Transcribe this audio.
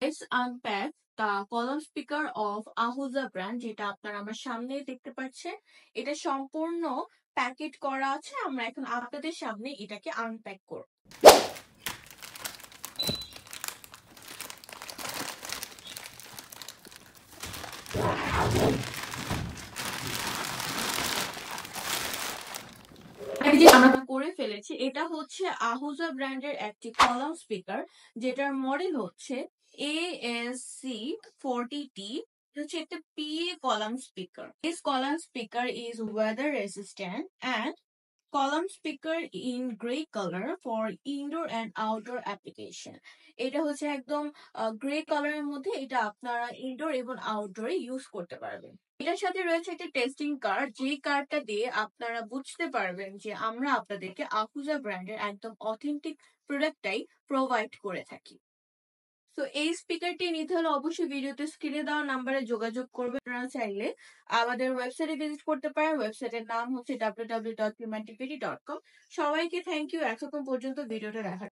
Let's unpack the column speaker of Ahuza brand, যেটা আপনারা আমার সামনে দেখতে পাচ্ছেন। এটা সম্পূর্ণ প্যাকেট করা আছে। আমরা এখন আপনাদের সামনে এটাকে আনপ্যাক করব। আমরা করে ফেলেছি। এটা হচ্ছে আহুজা ব্র্যান্ডের একটি কলাম স্পিকার, যেটার মডেল হচ্ছে ASC40T. হচ্ছে একটা PA column speaker. This column speaker is weather resistant and column speaker in gray color for indoor and outdoor application. এটা হচ্ছে একদম গ্রে কালারের মধ্যে। এটা আপনারা ইনডোর এবং আউটডোরে ইউজ করতে পারবেন। এটার সাথে রয়েছে একটা টেস্টিং কার্ড, যেই কার্ডটা দিয়ে আপনারা বুঝতে পারবেন যে আমরা আপনাদেরকে আহুজা ব্র্যান্ডের একদম অথেন্টিক প্রোডাক্টটাই প্রোভাইড করে থাকি। তো এই স্পিকারটি নিতে হলে অবশ্যই ভিডিওতে স্ক্রিনে দেওয়া নাম্বারে যোগাযোগ করবেন। আপনারা চাইলে আমাদের ওয়েবসাইটে ভিজিট করতে পারেন। ওয়েবসাইটের নাম হচ্ছে www.humantivity.com. সবাইকে থ্যাংক ইউ এতক্ষণ পর্যন্ত ভিডিওটা দেখার